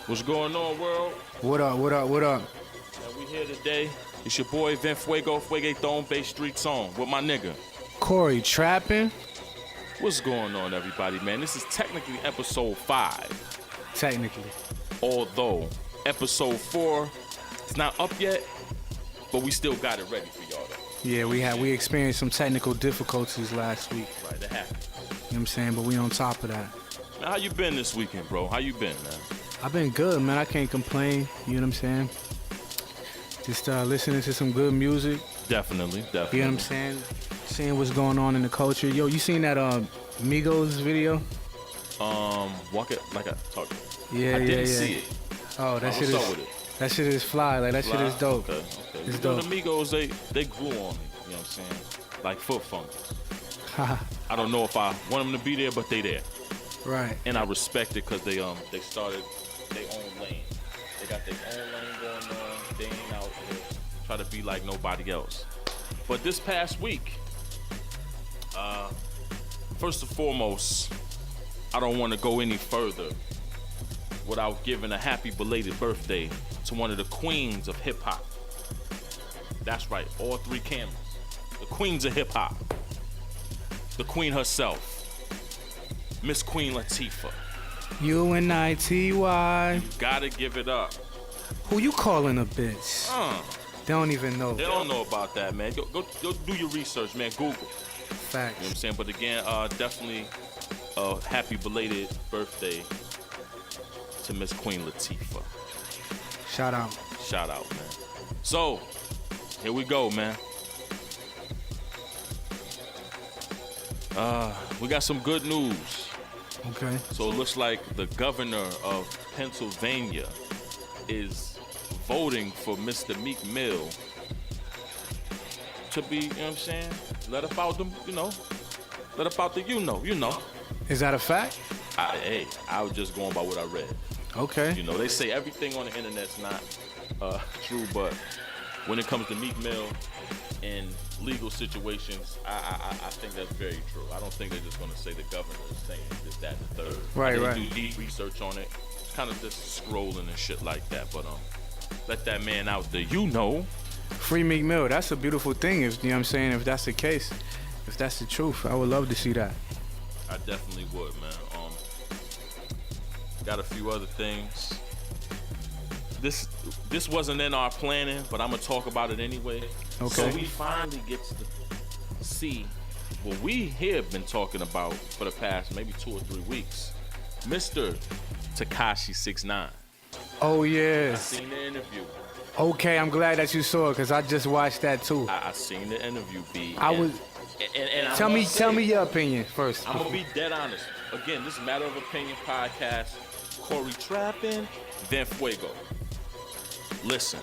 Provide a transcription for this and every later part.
What's going on, world? What up, what up, what up? We here today. It's your boy Vin Fuegathon, Bay Street Song with my nigga Corey Trapping. What's going on, everybody, man? This is technically episode 5. Technically. Although episode 4 is not up yet, but we still got it ready for y'all, though. Yeah, we experienced some technical difficulties last week. Right, that happened. You know what I'm saying? But we on top of that. Man, how you been this weekend, bro? How you been, man? I've been good, man. I can't complain. You know what I'm saying? Just listening to some good music. Definitely. You know what I'm saying? Seeing what's going on in the culture. Yo, you seen that Migos video? Walk it like I talked. Yeah, I yeah, didn't yeah. see it. Oh, that shit what's is. up with it? That shit is fly. Like that shit is dope. Okay. It's You know, dope. the Migos, they grew on me. You know what I'm saying? Like foot funkers. I don't know if I want them to be there, but they there. Right. And I respect it because they started their own lane. They got their own lane going on. They ain't out here try to be like nobody else. But this past week, first and foremost, I don't want to go any further without giving a happy belated birthday to one of the queens of hip hop. That's right, all 3 cameras. The queens of hip hop. The queen herself. Miss Queen Latifah. UNITY. Gotta give it up. Who you calling a bitch? They don't even know. They don't know about that, man. Go do your research, man. Google. Facts. You know what I'm saying? But again, definitely a happy belated birthday to Miss Queen Latifah. Shout out. Shout out, man. So, here we go, man. We got some good news. Okay. So it looks like the governor of Pennsylvania is voting for Mr. Meek Mill to be, you know what I'm saying? Let about them, let about the you know. Is that a fact? I was just going by what I read. Okay. You know, they say everything on the internet's not true, but when it comes to Meek Mill and legal situations, I think that's very true. I don't think they're just going to say the governor is saying this, that, and the third. Right, They right. do deep research on it, kind of just scrolling and shit like that. But let that man out there, Free Meek Mill. That's a beautiful thing. If you know what I'm saying, if that's the case, if that's the truth, I would love to see that. I definitely would, man. Got a few other things. This wasn't in our planning, but I'm gonna talk about it anyway. Okay. So we finally get to see what we here have been talking about for the past maybe 2 or 3 weeks. Mr. Tekashi 6ix9ine. Oh yeah. I seen the interview. Okay, I'm glad that you saw it because I just watched that too. I seen the interview, B. I was. And I Tell me must say, your opinion first. I'm gonna be dead honest. Again, this is Matter of Opinion podcast. Corey Trappin, Vin Fuego. Listen,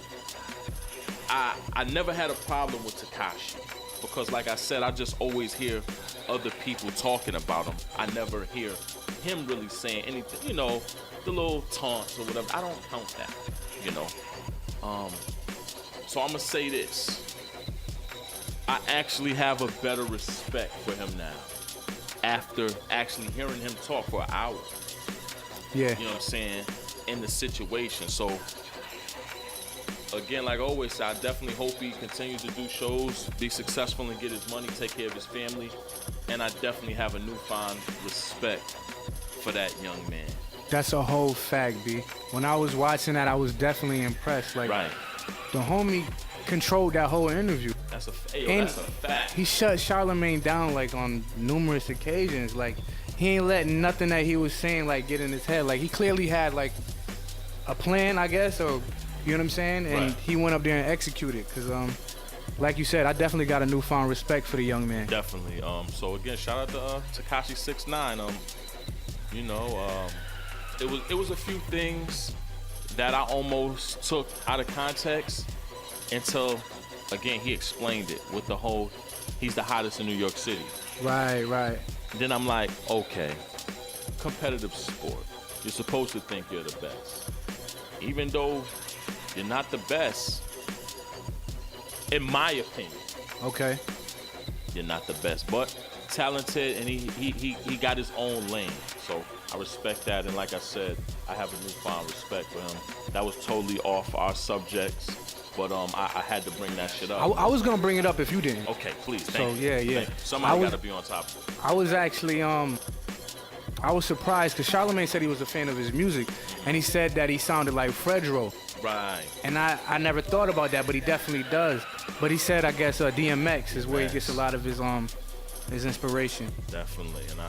I never had a problem with Tekashi because, like I said, I just always hear other people talking about him. I never hear him really saying anything, the little taunts or whatever. I don't count that, So I'm gonna say this. I actually have a better respect for him now after actually hearing him talk for an hour. Yeah. You know what I'm saying? In the situation. So, again, like I always say, I definitely hope he continues to do shows, be successful and get his money, take care of his family. And I definitely have a newfound respect for that young man. That's a whole fact, B. When I was watching that, I was definitely impressed. Like, Right. the homie controlled that whole interview. That's a And fact. he shut Charlamagne down like on numerous occasions. Like, he ain't letting nothing that he was saying like get in his head. Like, he clearly had like a plan, I guess, or you know what I'm saying? And Right. he went up there and executed. Cause like you said, I definitely got a newfound respect for the young man. Definitely. So again, shout out to Tekashi 6ix9ine. It was a few things that I almost took out of context until, again, he explained it with the whole, he's the hottest in New York City. Right, right. Then I'm like, okay, competitive sport. You're supposed to think you're the best. Even though you're not the best, in my opinion, Okay. you're not the best, but talented, and he got his own lane. So I respect that, and like I said, I have a newfound respect for him. That was totally off our subjects, but I had to bring that shit up. I was gonna bring it up if you didn't. Okay, please. So Thank you. yeah. Thank you. Somebody got to be on top of it. I was actually I was surprised because Charlamagne said he was a fan of his music, and he said that he sounded like Fredro. Right. And I never thought about that, but he definitely does. But he said, I guess DMX is where he gets a lot of his inspiration. Definitely, and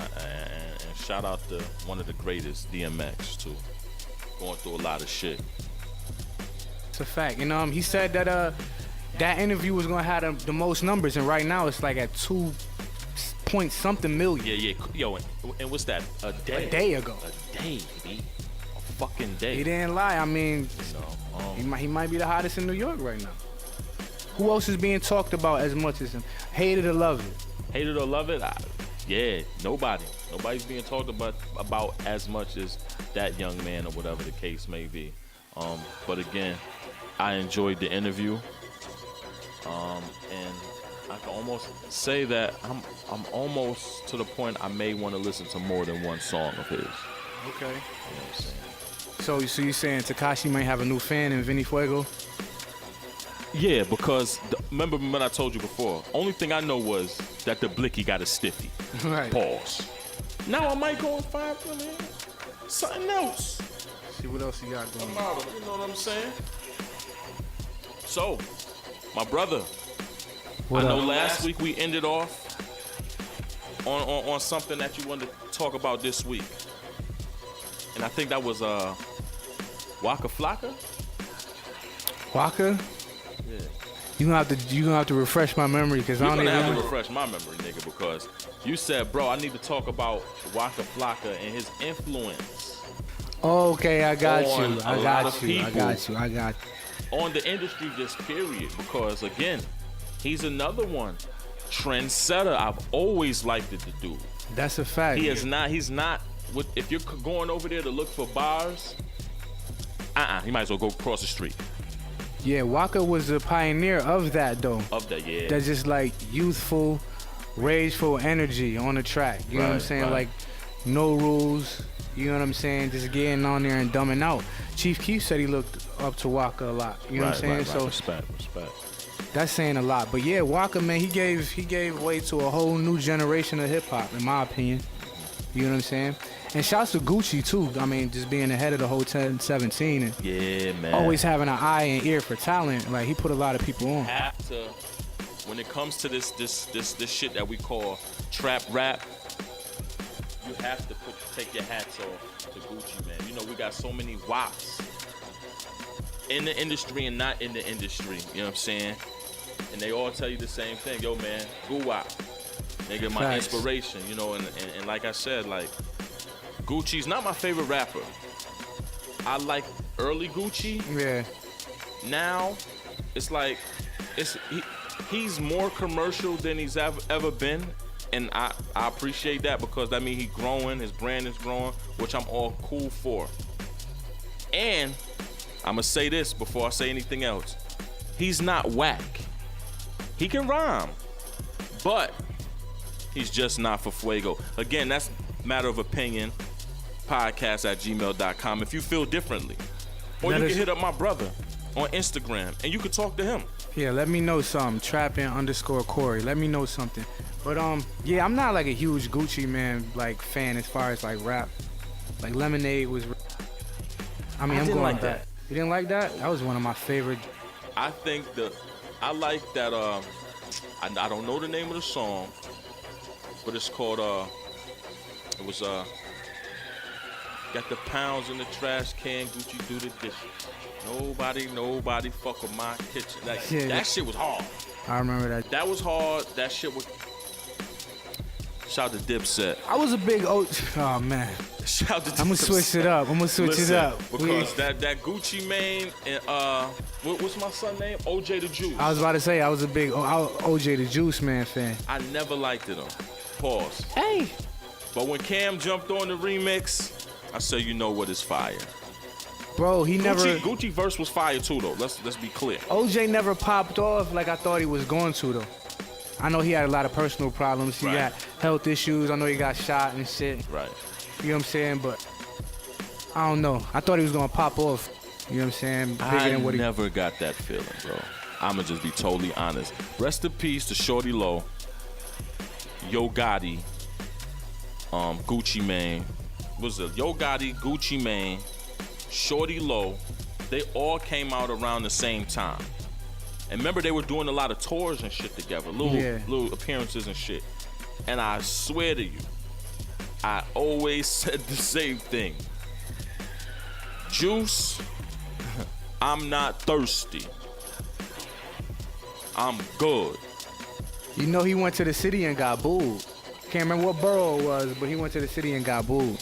shout out to one of the greatest, DMX, too. Going through a lot of shit. It's a fact. And he said that that interview was gonna have the most numbers, and right now it's like at 2.something million. Yeah. Yo, and what's that? A day? A day ago. A day, B. A fucking day. He didn't lie. I mean, he might be the hottest in New York right now. Who else is being talked about as much as him? Hate it or love it? Hate it or love it? Yeah, nobody. Nobody's being talked about as much as that young man or whatever the case may be. But again, I enjoyed the interview. And I can almost say that I'm almost to the point I may want to listen to more than one song of his. Okay. You know what I'm saying? So you saying Tekashi might have a new fan in Vinny Fuego? Yeah, because remember when I told you before, only thing I know was that the Blicky got a stiffy. Right. Pause. Now I might go and find something else. See what else you got going on. You know what I'm saying? So, my brother, What I know up? last week we ended off on something that you wanted to talk about this week. And I think that was Waka Flocka? Waka? Yeah. You gonna have to refresh my memory because I You're don't gonna even have to know. refresh my memory, nigga, because you said, bro, I need to talk about Waka Flocka and his influence Okay, I got on you. a I lot got of you. I people. got you. I got you. on the industry, just period. Because again, he's another one trendsetter. I've always liked it to do. That's a fact. He's not. If you're going over there to look for bars, you might as well go across the street. Yeah, Waka was a pioneer of that though. Of that, yeah. That's just like youthful, rageful energy on the track. You know what I'm Right, saying? right. Like no rules. You know what I'm saying? Just getting on there and dumbing out. Chief Keef said he looked up to Waka a lot. You know what I'm saying? Right. So Respect. that's saying a lot. But yeah, Waka, man, he gave way to a whole new generation of hip hop, in my opinion. You know what I'm saying? And shouts to Gucci too. I mean, just being ahead of the whole 10-17 and Yeah, man. always having an eye and ear for talent. Like he put a lot of people on. Have to, when it comes to this shit that we call trap rap, you have to take your hats off to Gucci, man. You know, we got so many wops in the industry and not in the industry. You know what I'm saying? And they all tell you the same thing. Yo, man, Guwap. Nigga, my Facts. inspiration, you know, and like I said, like, Gucci's not my favorite rapper. I like early Gucci. Yeah. Now, it's like, he's more commercial than he's ever been. And I appreciate that because that means he's growing, his brand is growing, which I'm all cool for. And I'm going to say this before I say anything else. He's not whack. He can rhyme, but he's just not for Fuego. Again, that's matter of opinion. Podcast@gmail.com if you feel differently. Or you can hit up my brother on Instagram and you can talk to him. Yeah, let me know something. Trappin_Corey. Let me know something. But yeah, I'm not like a huge Gucci man like fan as far as like rap. Like Lemonade was. I mean, I'm didn't going like back. that. You didn't like that? That was one of my favorite. I think I like that. I don't know the name of the song, but it's called it was got the pounds in the trash can. Gucci do the dishes. Nobody fuck with my kitchen. Like, Yeah. that shit was hard. I remember that. That was hard. That shit was. Shout out to Dipset. I was a big oh man. Shout out to Dipset. I'm gonna switch it up. Listen, it up. because that Gucci Mane and what's my son's name? OJ the Juice. I was about to say I was a big OJ the Juice Man fan. I never liked it. Pause. Hey. But when Cam jumped on the remix, I said, you know what is fire. Bro, he never. Gucci verse was fire too, though. Let's be clear. OJ never popped off like I thought he was going to, though. I know he had a lot of personal problems. He Right. got health issues. I know he got shot and shit. Right. You know what I'm saying? But I don't know. I thought he was gonna pop off. You know what I'm saying? Bigger I than what he. never got that feeling, bro. I'ma just be totally honest. Rest in peace to Shorty Low, Yo Gotti, Gucci Mane. Was it Yo Gotti, Gucci Mane, Shorty Low? They all came out around the same time. And remember, they were doing a lot of tours and shit together, little appearances and shit. And I swear to you, I always said the same thing. Juice, I'm not thirsty. I'm good. You know he went to the city and got booed. Can't remember what borough it was, but he went to the city and got booed.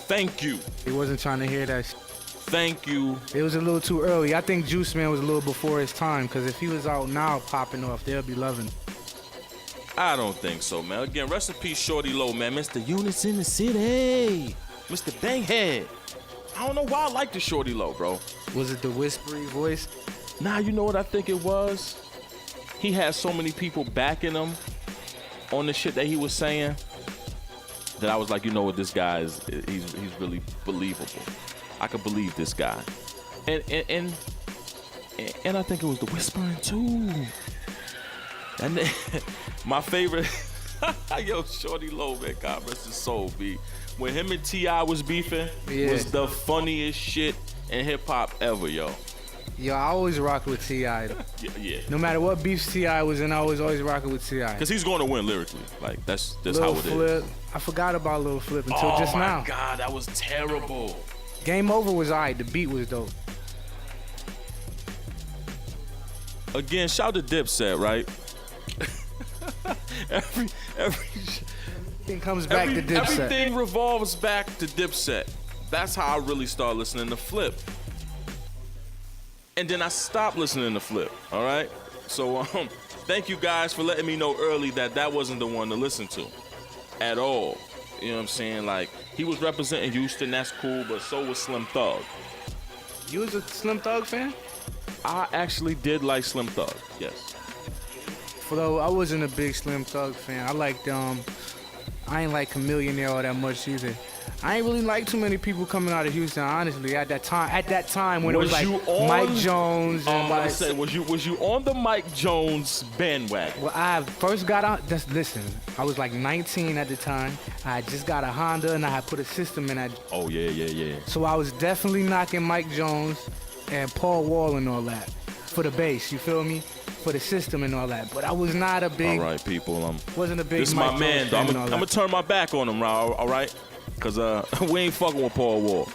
Thank you. He wasn't trying to hear that. Thank you. It was a little too early. I think Juice Man was a little before his time, because if he was out now popping off, they'll be loving. I don't think so, man. Again, rest in peace, Shorty Low, man. Mr. Eunice in the city. Mr. Banghead. I don't know why I like the Shorty Low, bro. Was it the whispery voice? Nah, you know what I think it was? He had so many people backing him on the shit that he was saying that I was like, you know what, this guy is, he's really believable. I could believe this guy. And I think it was the whispering too. And then, my favorite, yo, Shorty Low, man, God rest his soul, B. When him and T.I. was beefing, was the funniest shit in hip hop ever, yo. Yo, I always rocked with T.I. Yeah. No matter what beef T.I. was in, I was always rocking with T.I. Because he's going to win lyrically. Like, that's Lil how it Flip. is. I forgot about Lil Flip until just now. Oh, my God, that was terrible. Game Over was alright. The beat was dope. Again, shout to Dipset, right? Everything comes back to Dipset. Everything revolves back to Dipset. That's how I really started listening to Flip. And then I stopped listening to Flip, all right? So thank you guys for letting me know early that that wasn't the one to listen to at all. You know what I'm saying? Like, he was representing Houston, that's cool, but so was Slim Thug. You was a Slim Thug fan? I actually did like Slim Thug, yes. Although I wasn't a big Slim Thug fan. I liked I ain't like Chamillionaire all that much either. I ain't really like too many people coming out of Houston, honestly. At that time when it was like Mike Jones and like, was you on the Mike Jones bandwagon? well, I first got on. Listen, I was like 19 at the time. I had just got a Honda and I had put a system in that. Oh yeah. So I was definitely knocking Mike Jones and Paul Wall and all that for the bass. You feel me? For the system and all that. But I was not a big. All right, people. Wasn't a big. This is Mike my man, Jones though. fan and all I'm that. gonna turn my back on him, all right? Cause we ain't fucking with Paul Wall.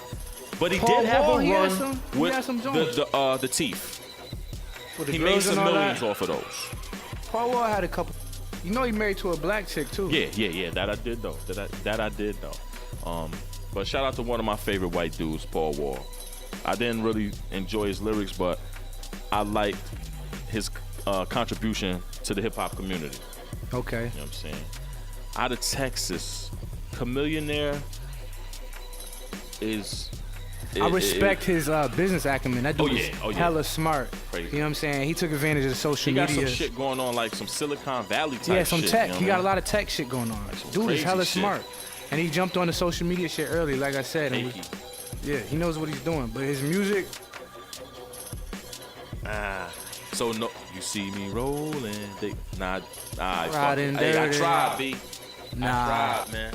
But he Paul did have Wall, a he had run he had some with joints. the Teeth. For the He made girls some and all millions that. off of those. Paul Wall had a couple. You know he married to a black chick too. Yeah. That I did though. That I did though. But shout out to one of my favorite white dudes, Paul Wall. I didn't really enjoy his lyrics, but I liked his contribution to the hip hop community. Okay. You know what I'm saying? Out of Texas, Chamillionaire is. I respect his business acumen. That dude is hella smart. Crazy. You know what I'm saying? He took advantage of the social He got media. some shit going on, like some Silicon Valley type shit. Yeah, some tech. You know He what got I a mean? lot of tech shit going on. some Dude is crazy hella shit. smart. And he jumped on the social media shit early, like I said. And yeah, he knows what he's doing. But his music, So no, you see me rolling. I Riding dirty. tried, B. nah. I tried, man.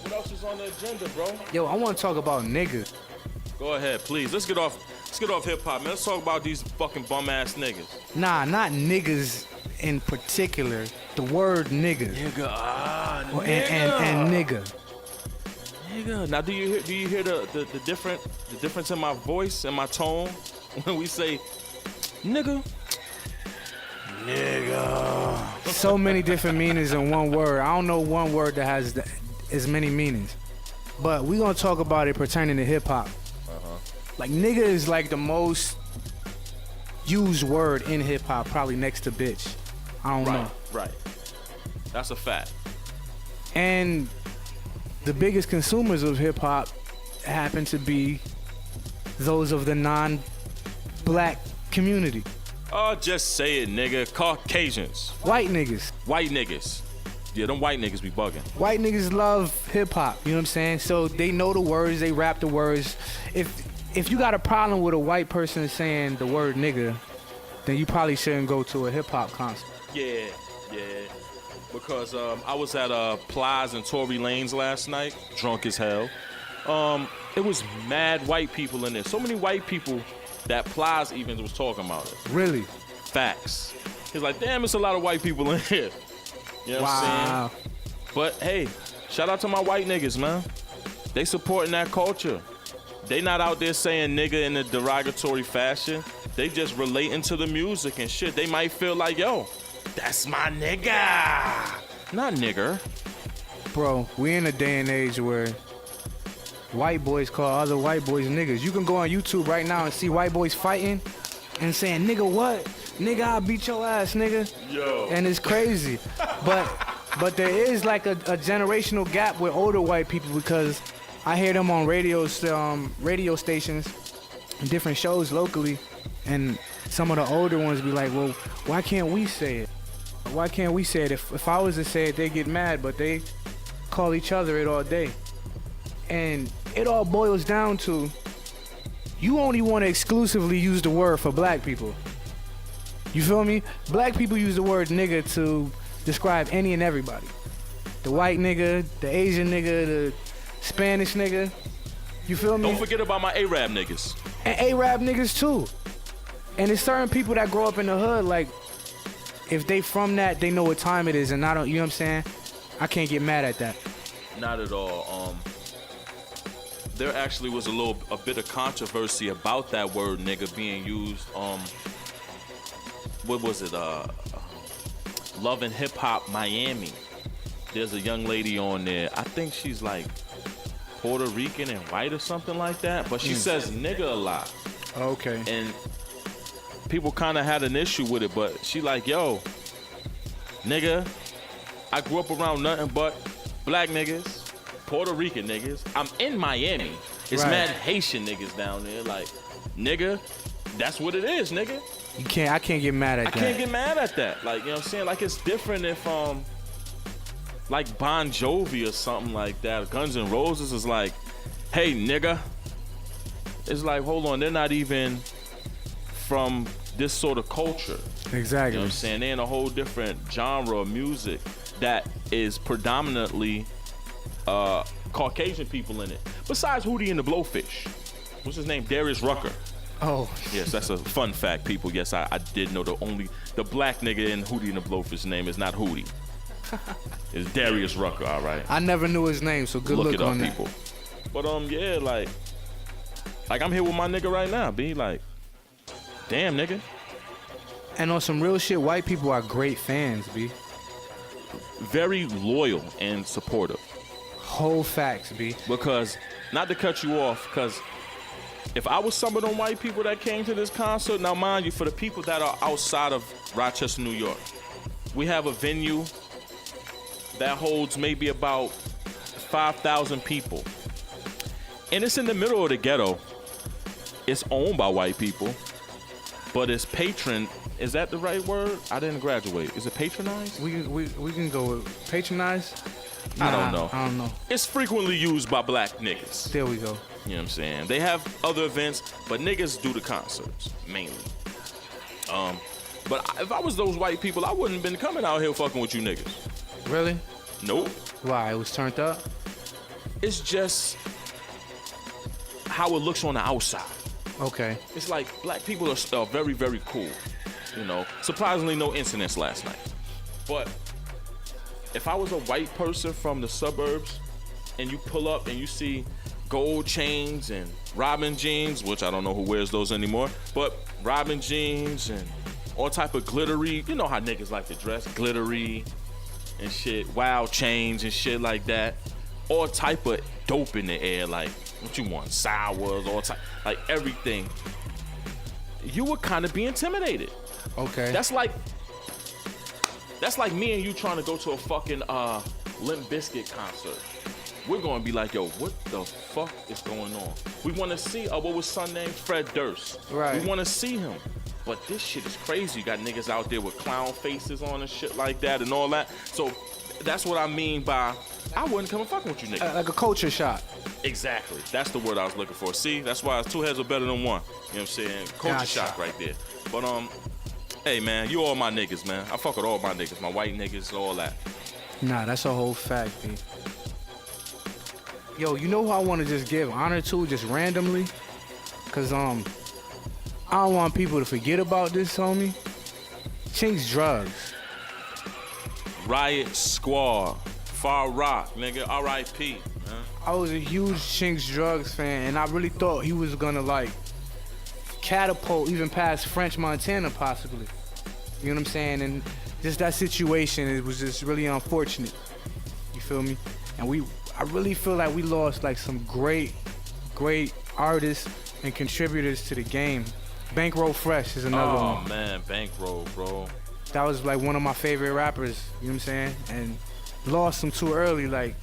What else is on the agenda, bro? Yo, I want to talk about niggas. Go ahead, please. Let's get off hip hop, man. Let's talk about these fucking bum ass niggas. Nah, not niggas in particular. The word niggas. Nigga, And nigga. Nigga. Now, do you hear the difference in my voice and my tone when we say nigga? Nigga. So many different meanings in one word. I don't know one word that has as many meanings. But we gonna talk about it pertaining to hip hop. Like nigga is like the most used word in hip hop, probably next to bitch. I don't know. Right. That's a fact. And the biggest consumers of hip hop happen to be those of the non-black community. Oh, just say it, nigga. Caucasians. White niggas. White niggas. Yeah, them white niggas be bugging. White niggas love hip hop, you know what I'm saying? So they know the words, they rap the words. If you got a problem with a white person saying the word nigga, then you probably shouldn't go to a hip hop concert. Yeah. Because I was at Plies and Tory Lanez last night, drunk as hell. It was mad white people in there. So many white people that Plies even was talking about it. Really? Facts. He's like, damn, it's a lot of white people in here. You know what I'm saying? But hey, shout out to my white niggas, man. They supporting that culture. They not out there saying nigga in a derogatory fashion. They just relating to the music and shit. They might feel like, yo, that's my nigga. Not nigger. Bro, we in a day and age where white boys call other white boys niggas. You can go on YouTube right now and see white boys fighting and saying, nigga what? Nigga, I'll beat your ass, nigga. Yo. And it's crazy. But there is like a generational gap with older white people because I hear them on radio stations, different shows locally, and some of the older ones be like, well, why can't we say it? Why can't we say it? If I was to say it, they get mad, but they call each other it all day. And it all boils down to, you only want to exclusively use the word for black people. You feel me? Black people use the word nigga to describe any and everybody. The white nigga, the Asian nigga, the Spanish nigga. You feel me? Don't forget about my Arab niggas. And Arab niggas too. And there's certain people that grow up in the hood, like, if they from that, they know what time it is, and I don't, you know what I'm saying? I can't get mad at that. Not at all. There actually was a bit of controversy about that word nigga being used. What was it? Love and Hip Hop Miami. There's a young lady on there. I think she's like Puerto Rican and white or something like that, but she says nigga a lot. Okay. And people kind of had an issue with it, but she like, yo, nigga, I grew up around nothing but black niggas, Puerto Rican niggas. I'm in Miami. It's Right. mad Haitian niggas down there. Like, nigga, that's what it is, nigga. I can't get mad at that. I can't get mad at that. Like, you know what I'm saying? Like, it's different if, like Bon Jovi or something like that. Guns N' Roses is like, hey, nigga. It's like, hold on, they're not even from this sort of culture. Exactly. You know what I'm saying? They're in a whole different genre of music that is predominantly Caucasian people in it. Besides Hootie and the Blowfish. What's his name? Darius Rucker. Oh. Yes, that's a fun fact, people. Yes, I did know the black nigga in Hootie and the Blowfish name is not Hootie. It's Darius Rucker, all right? I never knew his name, so good Look look it up, on that. people. But yeah, like I'm here with my nigga right now, B. Like, damn, nigga. And on some real shit, white people are great fans, B. Very loyal and supportive. Whole facts, B. Because, not to cut you off, because if I was some of them white people that came to this concert, now mind you, for the people that are outside of Rochester, New York, we have a venue that holds maybe about 5,000 people. And it's in the middle of the ghetto. It's owned by white people, but it's patron. Is that the right word? I didn't graduate. Is it patronized? We can go with patronize. I don't know. I don't know. It's frequently used by black niggas. There we go. You know what I'm saying? They have other events, but niggas do the concerts, mainly. But if I was those white people, I wouldn't have been coming out here fucking with you niggas. Really? Nope. Why? It was turned up? It's just how it looks on the outside. Okay. It's like black people are very, very cool. You know, surprisingly no incidents last night. But if I was a white person from the suburbs and you pull up and you see gold chains and Robin jeans, which I don't know who wears those anymore, but Robin jeans and all type of glittery, you know how niggas like to dress, glittery and shit, wild chains and shit like that. All type of dope in the air, like what you want, sours, all type, like everything. You would kind of be intimidated. Okay. That's like me and you trying to go to a fucking Limp Bizkit concert. We're gonna be like, yo, what the fuck is going on? We want to see, what was son name? Fred Durst. Right. We want to see him. But this shit is crazy. You got niggas out there with clown faces on and shit like that and all that. So that's what I mean by I wouldn't come and fucking with you niggas. Like a culture shock. Exactly. That's the word I was looking for. See, that's why two heads are better than one. You know what I'm saying? Culture Gotcha. shock right there. But hey man, you all my niggas, man. I fuck with all my niggas, my white niggas, all that. Nah, that's a whole fact, B. Yo, you know who I want to just give honor to, just randomly? Cause I don't want people to forget about this, homie. Chinx Drugs. Riot Squad, Far Rock, nigga, R.I.P. man. I was a huge Chinx Drugs fan, and I really thought he was gonna like catapult even past French Montana, possibly. You know what I'm saying? And just that situation, it was just really unfortunate. You feel me? And I really feel like we lost like some great artists and contributors to the game. Bankroll Fresh is another one. Oh man, Bankroll, bro. That was like one of my favorite rappers, you know what I'm saying? And lost him too early, like.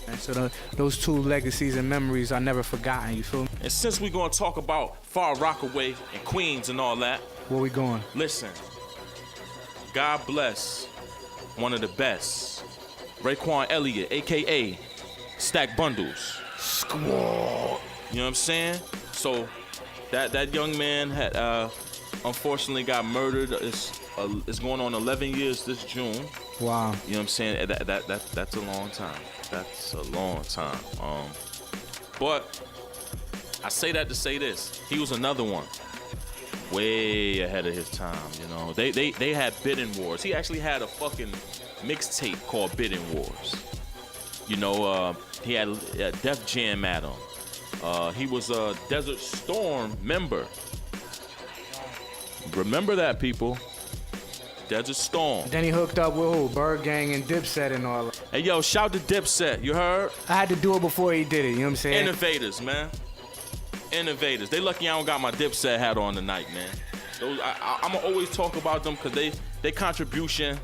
And so those two legacies and memories are never forgotten, you feel me? And since we're gonna talk about Far Rockaway and Queens and all that, Where we going? listen, God bless one of the best, Raekwon Elliott, aka Stack Bundles. Squad. You know what I'm saying? So that young man had unfortunately got murdered. It's going on 11 years this June. Wow. You know what I'm saying? That's a long time. That's a long time. But I say that to say this. He was another one. Way ahead of his time, you know. They had bidding wars. He actually had a fucking mixtape called Bidding Wars. You know, he had Def Jam at him. He was a Desert Storm member. Remember that, people. Desert Storm. Then he hooked up with who? Bird Gang and Dipset and all that. Hey, yo, shout to Dipset. You heard? I had to do it before he did it, you know what I'm saying? Innovators, man. Innovators. They lucky I don't got my Dipset hat on tonight, man. I'm going to always talk about them because they contribution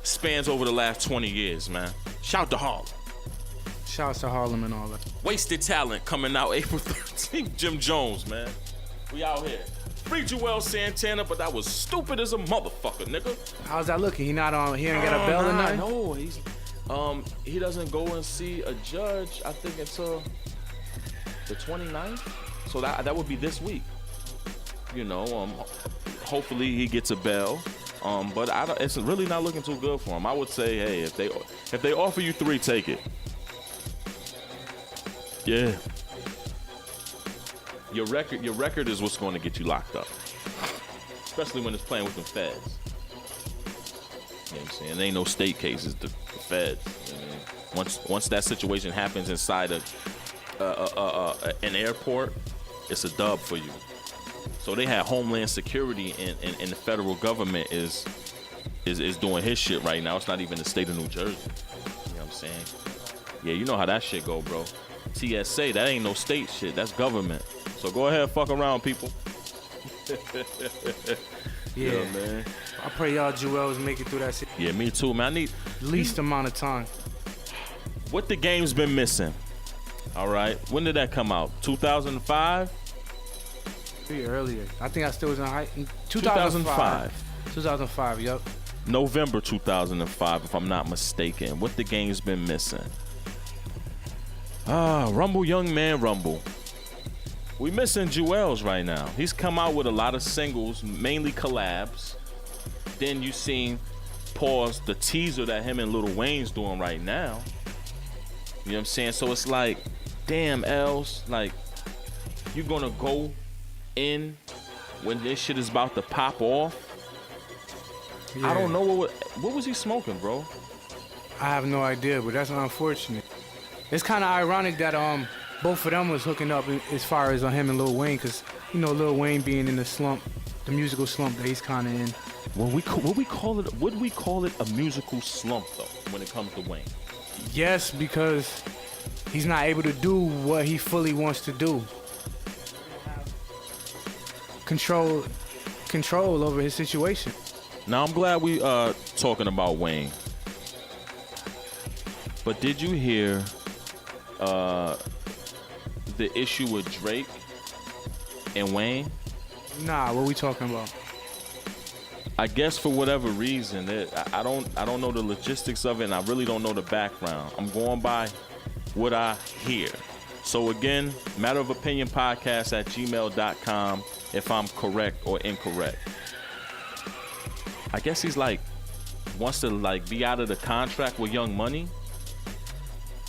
spans over the last 20 years, man. Shout to Harlem. Shouts to Harlem and all that. Wasted Talent coming out April 13th. Jim Jones, man. We out here. Free Joel Santana, but that was stupid as a motherfucker, nigga. How's that looking? He ain't get a bail or nothing? No, he doesn't go and see a judge, I think, until the 29th. So that would be this week. You know, hopefully he gets a bail. But it's really not looking too good for him. I would say, hey, if they offer you 3, take it. Yeah. Your record is what's going to get you locked up. Especially when it's playing with the feds. You know what I'm saying? There ain't no state cases, the feds. You know what I mean? Once that situation happens inside an airport, it's a dub for you. So they had Homeland Security and the federal government is doing his shit right now. It's not even the state of New Jersey. You know what I'm saying? Yeah, you know how that shit go, bro. TSA, that ain't no state shit. That's government. So go ahead, fuck around, people. Yeah, man. I pray y'all Jewels make it through that shit. Yeah, me too, man. I need Least amount of time. what the game's been missing. All right, when did that come out? 2005. Pretty earlier. I think I still was in high. 2005. 2005. Yup. November 2005, if I'm not mistaken. What the game's been missing? Rumble, young man, Rumble. We missing Jewels right now. He's come out with a lot of singles, mainly collabs. Then you seen, pause, the teaser that him and Lil Wayne's doing right now. You know what I'm saying? So it's like, damn, Els, like, you gonna go in when this shit is about to pop off? Yeah. I don't know what was he smoking, bro? I have no idea, but that's unfortunate. It's kind of ironic that both of them was hooking up as far as him and Lil Wayne, because you know Lil Wayne being in the slump, the musical slump that he's kind of in. Would we call it a musical slump though when it comes to Wayne? Yes, because he's not able to do what he fully wants to do. Control over his situation. Now I'm glad we talking about Wayne. But did you hear the issue with Drake and Wayne? Nah, what we talking about? I guess for whatever reason, I don't know the logistics of it, and I really don't know the background. I'm going by what I hear. So again, Matter of Opinion Podcast at gmail.com if I'm correct or incorrect. I guess he's like wants to like be out of the contract with Young Money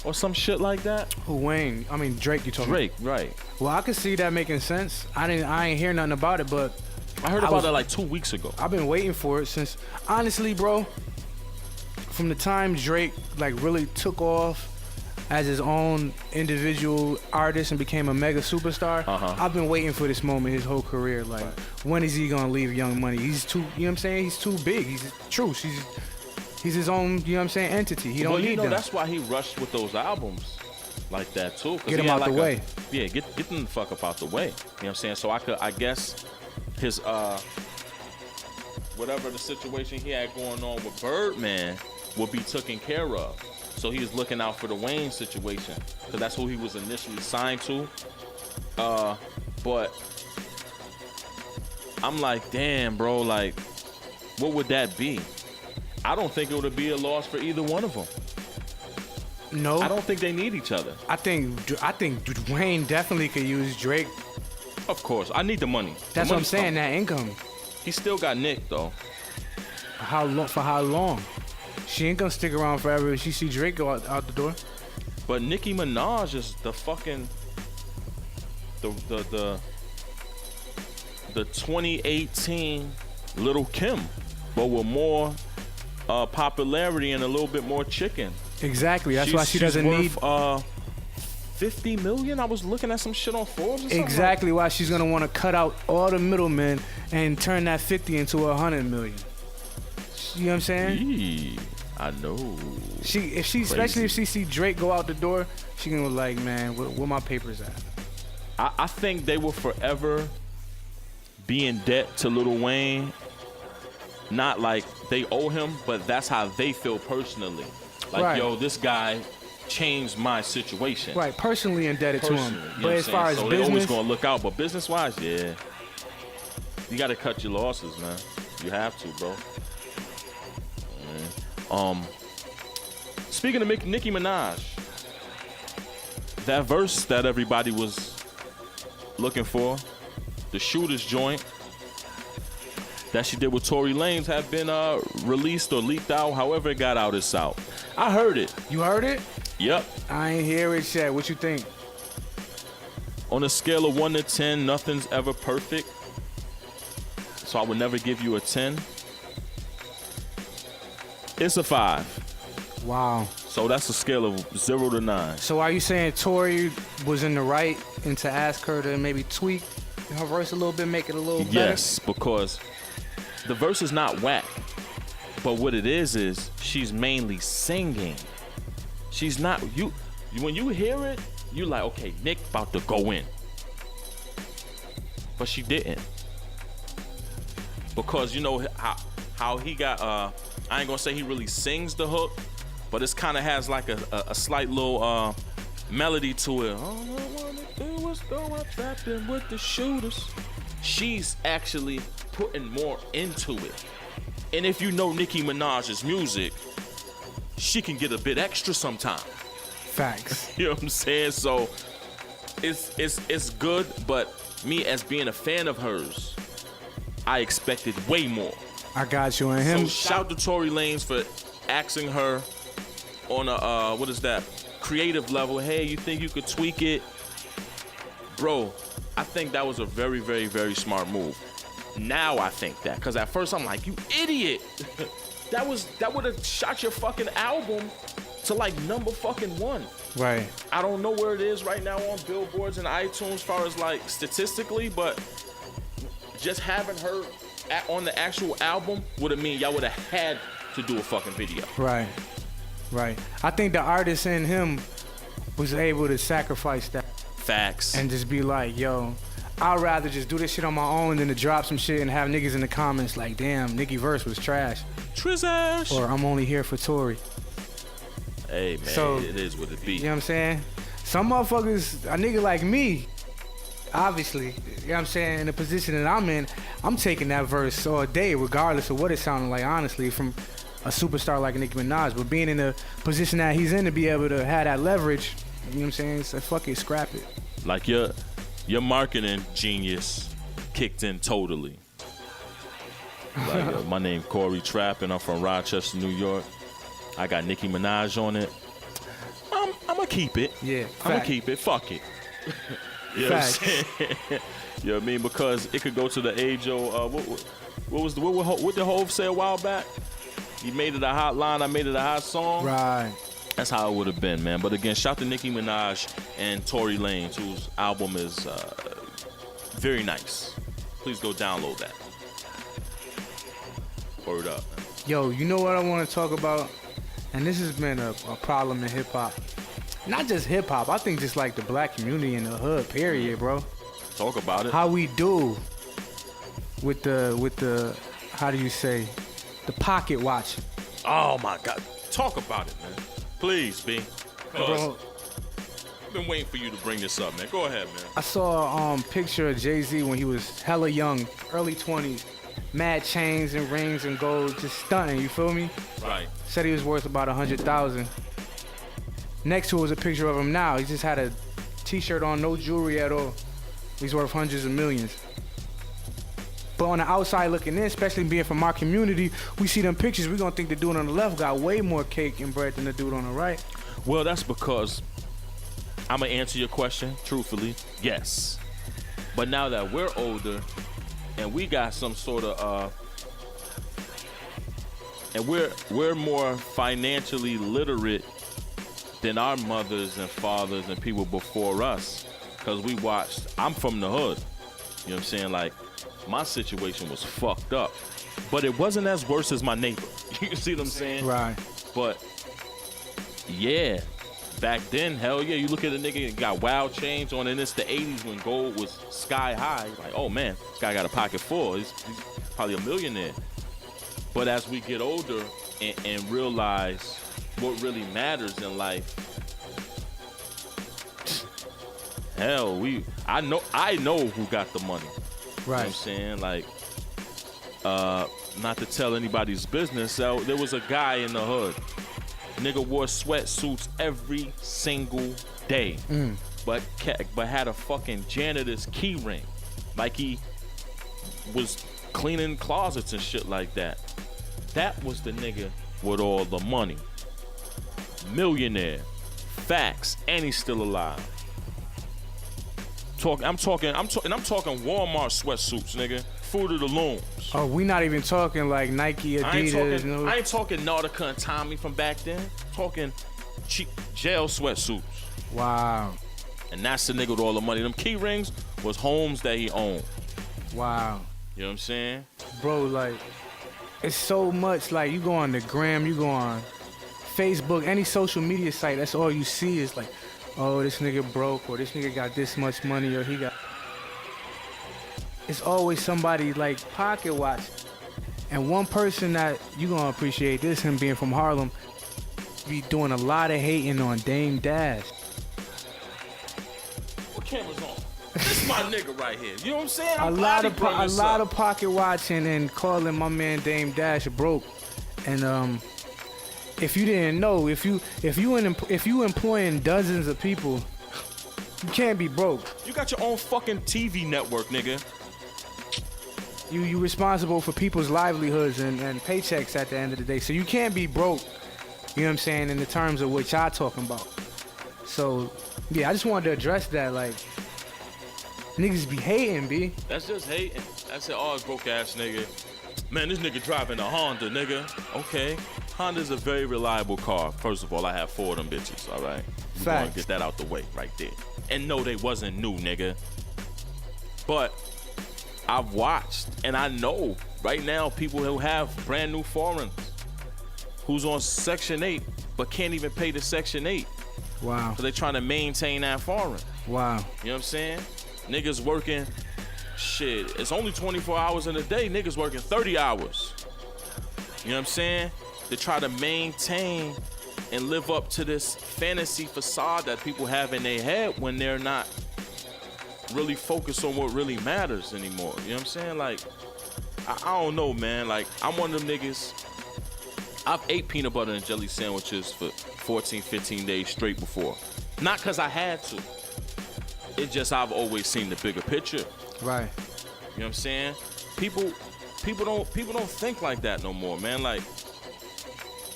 or some shit like that. Who, Wayne? I mean Drake. You talking? Drake, right? Well, I could see that making sense. I ain't hear nothing about it, but I heard about it like 2 weeks ago. I've been waiting for it since, honestly, bro. From the time Drake like really took off as his own individual artist and became a mega superstar, I've been waiting for this moment his whole career. Like, when is he gonna leave Young Money? He's too, you know what I'm saying? He's too big. He's Truth. He's his own, you know what I'm saying, entity. He don't need them. That's why he rushed with those albums like that too. Get him out the way. Yeah, get them the fuck up out the way. You know what I'm saying? So I guess his whatever the situation he had going on with Birdman will be taken care of. So he was looking out for the Wayne situation because that's who he was initially signed to. But I'm like, damn, bro, like, what would that be? I don't think it would be a loss for either one of them. No, I don't think they need each other. I think Wayne definitely could use Drake. Of course, I need the money. That's what I'm saying. That income. He still got Nick though. How long? For how long? She ain't gonna stick around forever if she see Drake go out the door. But Nicki Minaj is the fucking the 2018 Lil' Kim, but with more popularity and a little bit more chicken. Exactly. That's why she doesn't need 50 million. I was looking at some shit on Forbes. Or exactly why she's gonna want to cut out all the middlemen and turn that 50 into 100 million. You know what I'm saying? I know. Especially if she see Drake go out the door, she gonna be like, man, where my papers at? I think they will forever be in debt to Lil Wayne. Not like they owe him, but that's how they feel personally. Like, right. Yo, this guy changed my situation. Right, personally indebted to him. But as far as so business, they always gonna look out. But business-wise, yeah, you gotta cut your losses, man. You have to, bro. Speaking of Nicki Minaj, that verse that everybody was looking for, the Shooters joint that she did with Tory Lanez, have been released or leaked out. However it got out, it's out. I heard it. You heard it? Yep. I ain't hear it yet. What you think? On a scale of 1 to 10, nothing's ever perfect. So I would never give you a 10. It's a 5. Wow. So that's a scale of 0 to 9. So are you saying Tory was in the right and to ask her to maybe tweak her verse a little bit, make it a little better? Yes, because the verse is not whack. But what it is she's mainly singing. She's not, when you hear it, you're like, okay, Nick about to go in. But she didn't. Because you know how he got, I ain't gonna say he really sings the hook, but it's kind of has like a slight little melody to it. All I wanna do is go out trapping with the shooters. She's actually putting more into it. And if you know Nicki Minaj's music, she can get a bit extra sometimes. Facts. You know what I'm saying? So it's good, but me as being a fan of hers, I expected way more. I got you on him. So shout to Tory Lanez for asking her on a creative level. Hey, you think you could tweak it? Bro, I think that was a very, very, very smart move. Now I think that, because at first I'm like, you idiot. that would have shot your fucking album to like number fucking 1. Right. I don't know where it is right now on billboards and iTunes as far as like statistically, but just having her on the actual album would have mean y'all would have had to do a fucking video. Right. I think the artist in him was able to sacrifice that. Facts. And just be like, yo, I'd rather just do this shit on my own than to drop some shit and have niggas in the comments like, damn, Nicki verse was trash. Trizash. Or I'm only here for Tory. Hey, man, so, it is what it be. You know what I'm saying? Some motherfuckers, a nigga like me, obviously, you know what I'm saying, in the position that I'm in, I'm taking that verse all day, regardless of what it sounded like, honestly, from a superstar like Nicki Minaj. But being in the position that he's in to be able to have that leverage, you know what I'm saying, it's like, fuck it, scrap it. Like your marketing genius kicked in totally. Like, my name Corey Trappin. I'm from Rochester, New York. I got Nicki Minaj on it. I'm gonna keep it. Yeah, I'm gonna fact. keep it. Fuck it. You know what I'm Facts. saying? You know what I mean? Because it could go to the age of what did Hov say a while back? He made it a hot line. I made it a hot song. Right. That's how it would have been, man. But again, shout to Nicki Minaj and Tory Lanez, whose album is very nice. Please go download that. Word up. Yo, you know what I want to talk about? And this has been a problem in hip-hop. Not just hip-hop. I think just like the black community in the hood, period, bro. Talk about it. How we do with the how do you say, the pocket watching. Oh, my God. Talk about it, man. Please, B. Bro, I've been waiting for you to bring this up, man. Go ahead, man. I saw a picture of Jay-Z when he was hella young, early 20s. Mad chains and rings and gold, just stunting, you feel me? Right. Said he was worth about 100,000. Next to it was a picture of him now. He just had a t-shirt on, no jewelry at all. He's worth hundreds of millions. But on the outside looking in, especially being from our community, we see them pictures, we gonna think the dude on the left got way more cake and bread than the dude on the right. Well, that's because I'm going to answer your question truthfully. Yes. But now that we're older and we got some sort of and we're more financially literate than our mothers and fathers and people before us, because we watched. I'm from the hood. You know what I'm saying? Like, my situation was fucked up, but it wasn't as worse as my neighbor. You see what I'm saying? Right. But yeah, back then, hell yeah, you look at a nigga got wild chains on, and it's the 80s when gold was sky high. Like, oh man, this guy got a pocket full. He's probably a millionaire. But as we get older and realize what really matters in life, hell, I know who got the money. You know what I'm saying? Like, not to tell anybody's business, so there was a guy in the hood. Nigga wore sweatsuits every single day, but had a fucking janitor's key ring. Like he was cleaning closets and shit like that. That was the nigga with all the money. Millionaire. Facts. And he's still alive. I'm talking Walmart sweatsuits, nigga. Fruit of the Looms. Oh, we not even talking like Nike, Adidas. I ain't talking Nautica and Tommy from back then. I'm talking cheap jail sweatsuits. Wow. And that's the nigga with all the money. Them key rings was homes that he owned. Wow. You know what I'm saying? Bro, like, it's so much. Like, you go on the gram, you go on Facebook, any social media site, that's all you see is like, oh, this nigga broke, or this nigga got this much money, or he got... It's always somebody like pocket watching. And one person that you gonna appreciate this, him being from Harlem, be doing a lot of hating on Dame Dash. What camera's on? This my nigga right here. You know what I'm saying? A lot of pocket watching and calling my man Dame Dash broke. And if you didn't know, if you employing dozens of people, you can't be broke. You got your own fucking TV network, nigga. You responsible for people's livelihoods and paychecks at the end of the day. So you can't be broke, you know what I'm saying, in the terms of what y'all talking about. So, yeah, I just wanted to address that, like, niggas be hating, B. That's just hating. That's it. Oh, broke ass nigga. Man, this nigga driving a Honda, nigga. Okay. Honda's a very reliable car. First of all, I have 4 of them bitches, all right? We're gonna get that out the way right there. And no, they wasn't new, nigga. But I've watched, and I know right now people who have brand new foreigns who's on Section 8 but can't even pay the Section 8. Wow. Because they're trying to maintain that foreign. Wow. You know what I'm saying? Niggas working, shit, it's only 24 hours in a day. Niggas working 30 hours. You know what I'm saying? To try to maintain and live up to this fantasy facade that people have in their head when they're not really focus on what really matters anymore. You know what I'm saying? Like, I don't know, man. Like, I'm one of them niggas. I've ate peanut butter and jelly sandwiches for 14, 15 days straight before. Not because I had to. It's just I've always seen the bigger picture. Right. You know what I'm saying? People don't think like that no more, man. Like,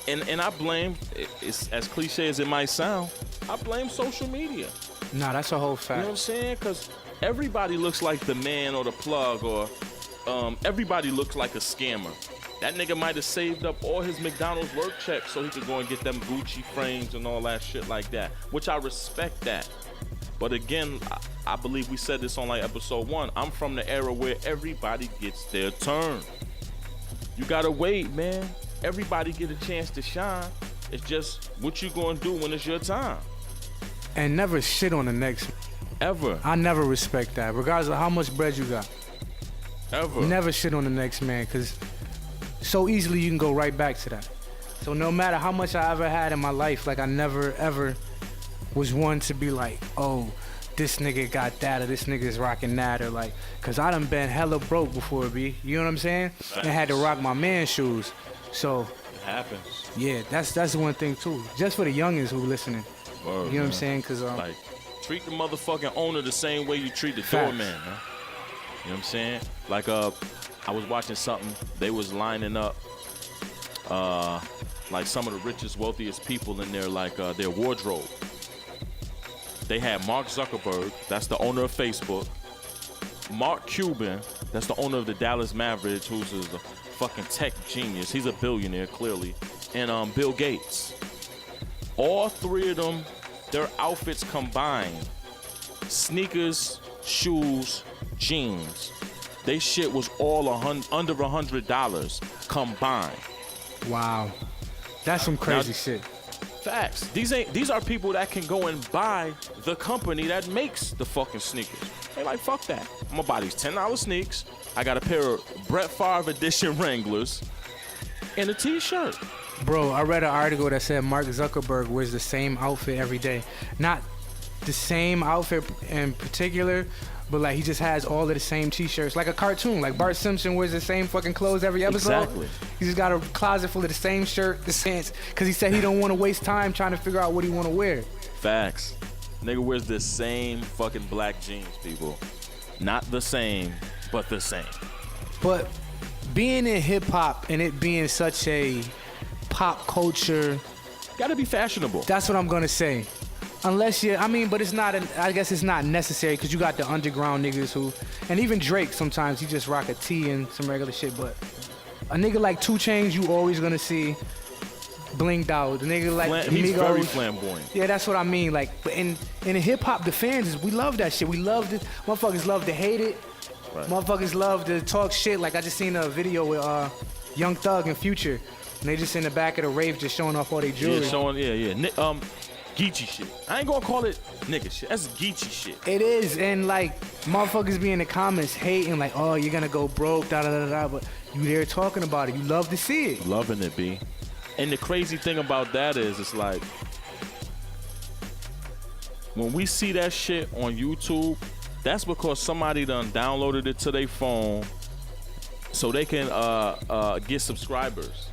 and I blame, it's as cliche as it might sound, I blame social media. Nah, that's a whole You know fact. what I'm saying? Because everybody looks like the man or the plug, or everybody looks like a scammer. That nigga might have saved up all his McDonald's work checks so he could go and get them Gucci frames and all that shit like that, which I respect that. But again, I believe we said this on like episode 1. I'm from the era where everybody gets their turn. You gotta wait, man. Everybody get a chance to shine. It's just what you gonna do when it's your time. And never shit on the next. Ever. I never respect that, regardless of how much bread you got. Ever. Never shit on the next man, because so easily you can go right back to that. So no matter how much I ever had in my life, like I never ever was one to be like, oh, this nigga got that, or this nigga's rocking that, or like, cause I done been hella broke before, B. You know what I'm saying? And had to rock my man's shoes. So It happens. yeah, that's one thing too. Just for the youngins who listening. Word, You know what I'm man. saying? Cause Like, treat the motherfucking owner the same way you treat the Facts. doorman, man. You know what I'm saying? Like, I was watching something. They was lining up, like some of the richest, wealthiest people in their their wardrobe. They had Mark Zuckerberg, that's the owner of Facebook. Mark Cuban, that's the owner of the Dallas Mavericks, who's a fucking tech genius. He's a billionaire, clearly. And Bill Gates. All three of them, their outfits combined, sneakers, shoes, jeans, they shit was all under $100 combined. wow, that's some crazy Now- shit. Facts. These are people that can go and buy the company that makes the fucking sneakers. They like, fuck that. I'm gonna buy these $10 sneaks. I got a pair of Brett Favre edition Wranglers and a t-shirt. Bro, I read an article that said Mark Zuckerberg wears the same outfit every day. Not the same outfit in particular, but like he just has all of the same t-shirts. Like a cartoon. Like Bart Simpson wears the same fucking clothes every episode. Exactly. He just got a closet full of the same shirt, the same, because he said he don't want to waste time trying to figure out what he want to wear. Facts. Nigga wears the same fucking black jeans, people. Not the same, but the same. But being in hip hop and it being such a pop culture, Gotta be fashionable. that's what I'm gonna say. Unless you, I mean, but it's not, I guess it's not necessary because you got the underground niggas who, and even Drake sometimes he just rock a tee and some regular shit, but a nigga like 2 Chainz you always gonna see blinged out. The nigga like He's very Migos, flamboyant. yeah, that's what I mean. Like, but in hip hop, the fans, we love that shit. We love it. Motherfuckers love to hate it. Right. Motherfuckers love to talk shit. Like I just seen a video with Young Thug and Future, and they just in the back of the rave just showing off all their jewelry. Yeah, showing, yeah. Geechee shit. I ain't gonna call it nigga shit. That's Geechee shit. It is, and like motherfuckers be in the comments hating, like, oh, you're gonna go broke, da da da da. But you there talking about it. You love to see it. Loving it, B. And the crazy thing about that is, it's like, when we see that shit on YouTube, that's because somebody done downloaded it to their phone so they can get subscribers.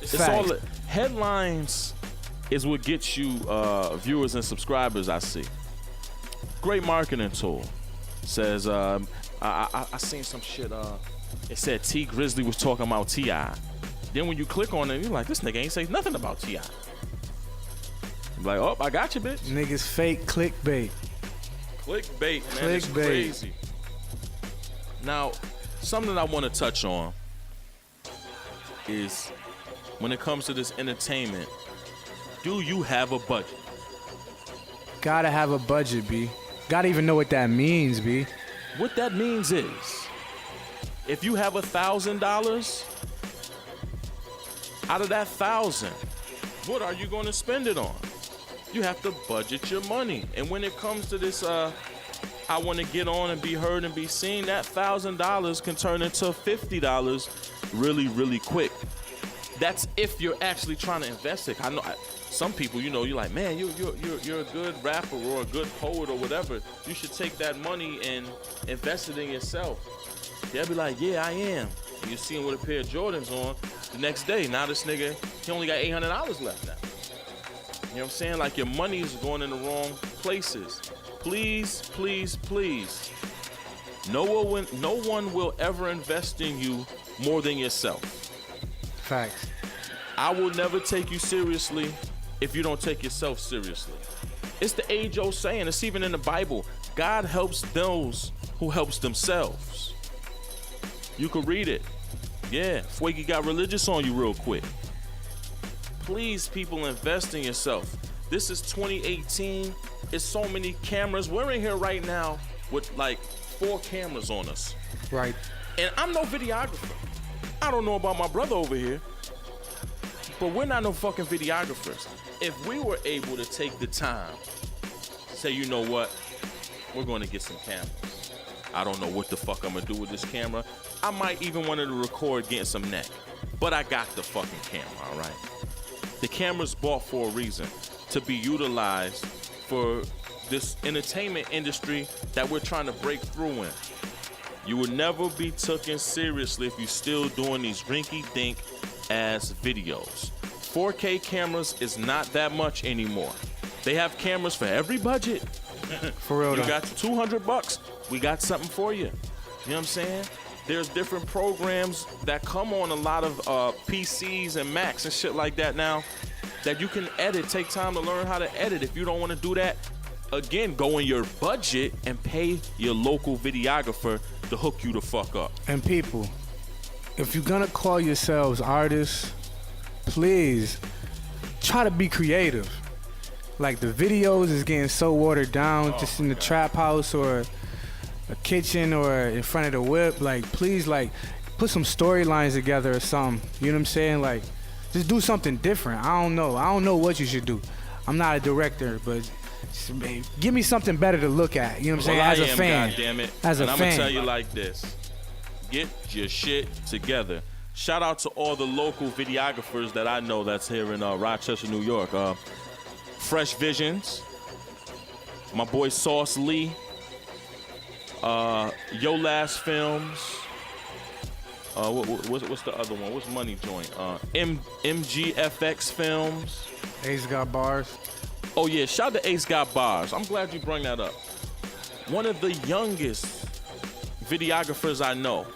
It's all Fact. headlines is what gets you viewers and subscribers. I see. Great marketing tool. Says I seen some shit. It said T Grizzly was talking about T.I. Then when you click on it, you're like, this nigga ain't say nothing about T.I. I'm like, oh, I got you, bitch. Niggas fake clickbait. Clickbait, man. It's Clickbait. crazy. Now, something I want to touch on is when it comes to this entertainment, do you have a budget? Gotta have a budget, B. Gotta even know what that means, B. What that means is, if you have $1,000, out of that 1,000, what are you going to spend it on? You have to budget your money. And when it comes to this, I want to get on and be heard and be seen, that $1,000 can turn into $50 really, really quick. That's if you're actually trying to invest it. I know some people, you know, you're like, man, you're a good rapper or a good poet or whatever. You should take that money and invest it in yourself. They'll be like, yeah, I am. And you see him with a pair of Jordans on the next day. Now this nigga, he only got $800 left now. You know what I'm saying? Like, your money is going in the wrong places. Please, please, please. No one will ever invest in you more than yourself. Facts. I will never take you seriously if you don't take yourself seriously. It's the age-old saying. It's even in the Bible. God helps those who helps themselves. You can read it. Yeah, Fuegi got religious on you real quick. Please, people, invest in yourself. This is 2018. It's so many cameras. We're in here right now with like 4 cameras on us. Right. And I'm no videographer. I don't know about my brother over here, but we're not no fucking videographers. If we were able to take the time to say, you know what, we're going to get some cameras. I don't know what the fuck I'm going to do with this camera. I might even want to record getting some neck, but I got the fucking camera, all right? The camera's bought for a reason, to be utilized for this entertainment industry that we're trying to break through in. You will never be taken seriously if you're still doing these rinky-dink ass videos. 4K cameras is not that much anymore. They have cameras for every budget. For real, You though. got $200, we got something for you. You know what I'm saying? There's different programs that come on a lot of PCs and Macs and shit like that now that you can edit. Take time to learn how to edit. If you don't want to do that, again, go in your budget and pay your local videographer to hook you the fuck up. And people, if you're gonna call yourselves artists, please try to be creative. Like, the videos is getting so watered down, just in the trap house or a kitchen or in front of the whip. Like, please, like, put some storylines together or something. You know what I'm saying? Like, just do something different. I don't know what you should do. I'm not a director, but give me something better to look at. You know what I'm saying? Well, As a fan. Goddammit. As a and I'm fan. gonna tell you like this: get your shit together. Shout out to all the local videographers that I know that's here in Rochester, New York. Fresh Visions, my boy Sauce Lee, Yo Last Films. What's the other one? What's Money Joint? MGFX Films. Ace got bars. Oh yeah, shout out to Ace Got Bars. I'm glad you brought that up. One of the youngest videographers I know,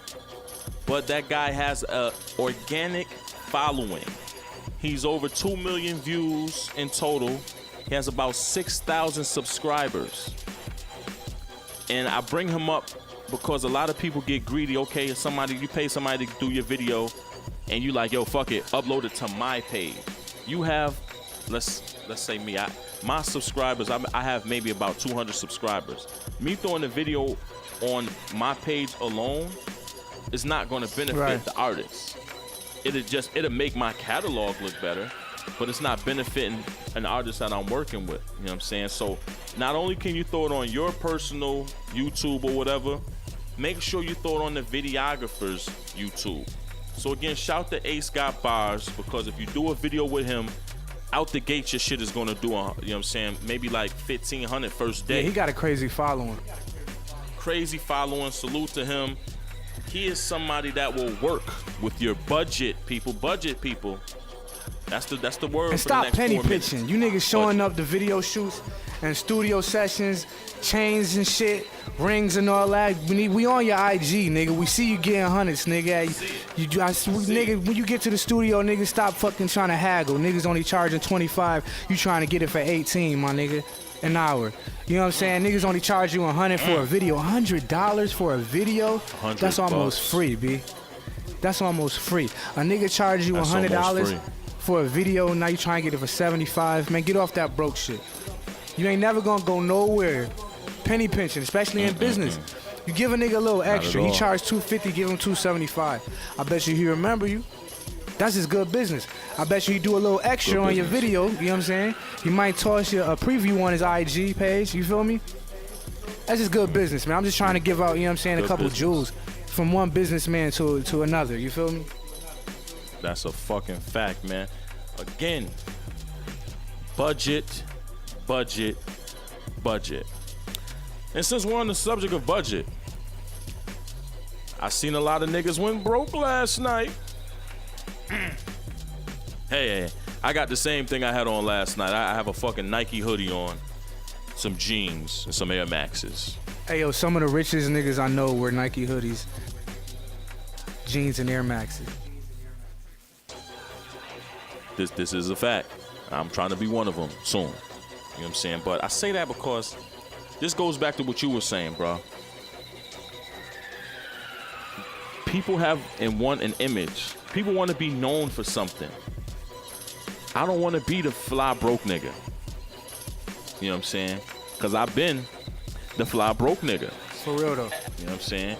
but that guy has a organic following. He's over 2 million views in total. He has about 6,000 subscribers. And I bring him up because a lot of people get greedy. Okay, you pay somebody to do your video, and you like, yo, fuck it, upload it to my page. You have, let's say me, my subscribers, I have maybe about 200 subscribers. Me throwing a video on my page alone is not going to benefit the artist. It'll make my catalog look better, but it's not benefiting an artist that I'm working with. You know what I'm saying? So not only can you throw it on your personal YouTube or whatever, make sure you throw it on the videographer's YouTube. So again, shout to Ace Got Bars, because if you do a video with him, out the gate your shit is gonna do, you know what I'm saying, maybe like 1,500 first day. Yeah, he got a crazy following. Crazy following. Salute to him. He is somebody that will work with your budget people. Budget people. That's the word. And for stop the next penny 4 minutes. pitching. You niggas showing Budget. up to video shoots and studio sessions, chains and shit, rings and all that. We on your IG, nigga. We see you getting hundreds, nigga. Nigga, when you get to the studio, nigga, stop fucking trying to haggle. Niggas only charging 25. You trying to get it for 18, my nigga, an hour. You know what I'm saying? Niggas only charge you 100 for a video. $100 for a video? That's almost $100. free, B. That's almost free. A nigga charge you That's $100 almost free. for a video, now you trying to get it for 75. Man, get off that broke shit. You ain't never gonna go nowhere penny pinching, especially in business. You give a nigga a little extra, he all. charge $250, give him $275. I bet you he remember you. That's just good business. I bet you he do a little extra Good on your business. video, you know what I'm saying? He might toss you a preview on his IG page, you feel me? That's just good business, man. I'm just trying to give out, you know what I'm saying, a Good couple business. jewels from one businessman to another, you feel me? That's a fucking fact, man. Again, budget. And since we're on the subject of budget, I seen a lot of niggas went broke last night. Hey, I got the same thing I had on last night. I have a fucking Nike hoodie on, some jeans, and some Air Maxes. Hey, yo, some of the richest niggas I know wear Nike hoodies, jeans, and Air Maxes. This is a fact. I'm trying to be one of them soon. You know what I'm saying? But I say that because this goes back to what you were saying, bro. People have and want an image. People want to be known for something. I don't want to be the fly broke nigga. You know what I'm saying? Because I've been the fly broke nigga. For real though. You know what I'm saying?